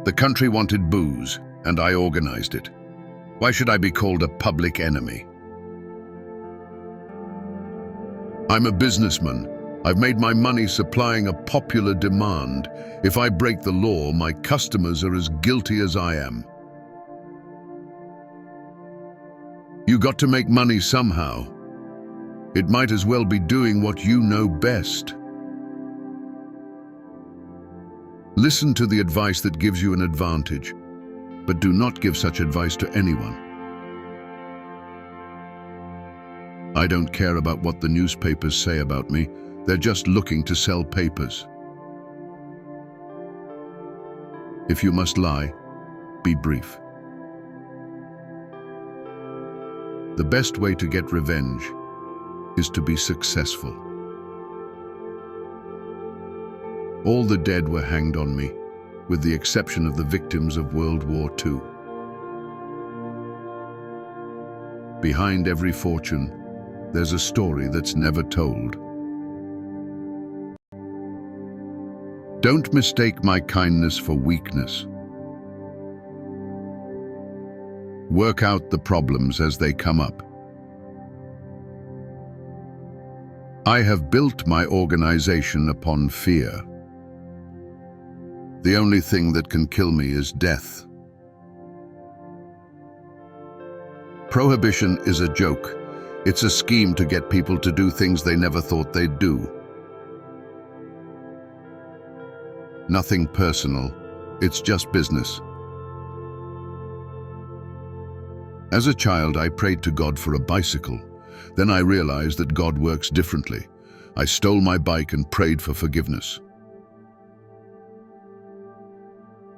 The country wanted booze, and I organized it. Why should I be called a public enemy? I'm a businessman. I've made my money supplying a popular demand. If I break the law, my customers are as guilty as I am. You got to make money somehow. It might as well be doing what you know best. Listen to the advice that gives you an advantage, but do not give such advice to anyone. I don't care about what the newspapers say about me. They're just looking to sell papers. If you must lie, be brief. The best way to get revenge is to be successful. All the dead were hanged on me, with the exception of the victims of World War II. Behind every fortune, there's a story that's never told. Don't mistake my kindness for weakness. Work out the problems as they come up. I have built my organization upon fear. The only thing that can kill me is death. Prohibition is a joke. It's a scheme to get people to do things they never thought they'd do. Nothing personal, it's just business. As a child, I prayed to God for a bicycle. Then I realized that God works differently. I stole my bike and prayed for forgiveness.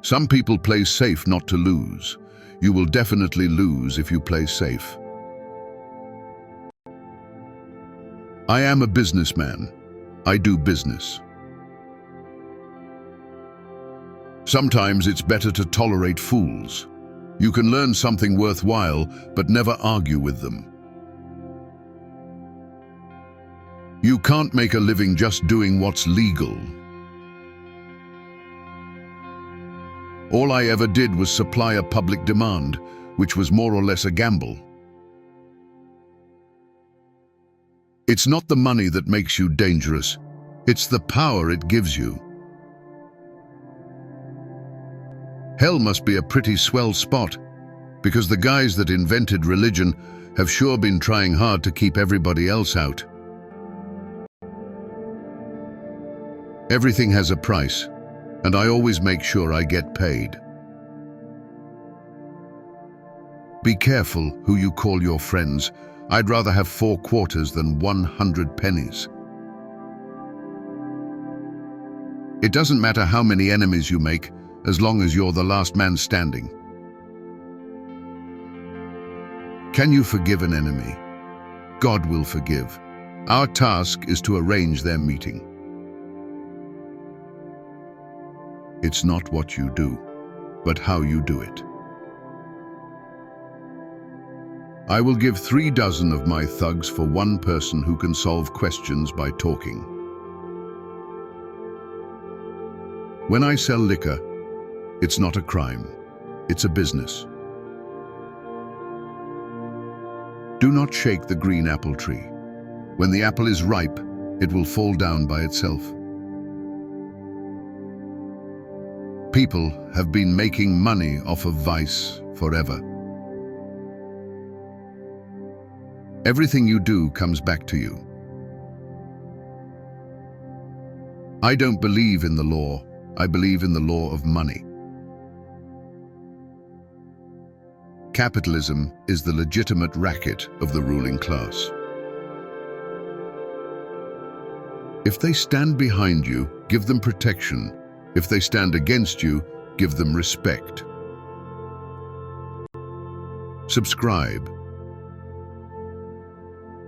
Some people play safe not to lose. You will definitely lose if you play safe. I am a businessman. I do business. Sometimes it's better to tolerate fools. You can learn something worthwhile, but never argue with them. You can't make a living just doing what's legal. All I ever did was supply a public demand, which was more or less a gamble. It's not the money that makes you dangerous, it's the power it gives you. Hell must be a pretty swell spot, because the guys that invented religion have sure been trying hard to keep everybody else out. Everything has a price, and I always make sure I get paid. Be careful who you call your friends. I'd rather have 4 quarters than 100 pennies. It doesn't matter how many enemies you make, as long as you're the last man standing. Can you forgive an enemy? God will forgive. Our task is to arrange their meeting. It's not what you do, but how you do it. I will give 3 dozen of my thugs for 1 person who can solve questions by talking. When I sell liquor, it's not a crime, it's a business. Do not shake the green apple tree. When the apple is ripe, it will fall down by itself. People have been making money off of vice forever. Everything you do comes back to you. I don't believe in the law. I believe in the law of money. Capitalism is the legitimate racket of the ruling class. If they stand behind you, give them protection. If they stand against you, give them respect. Subscribe.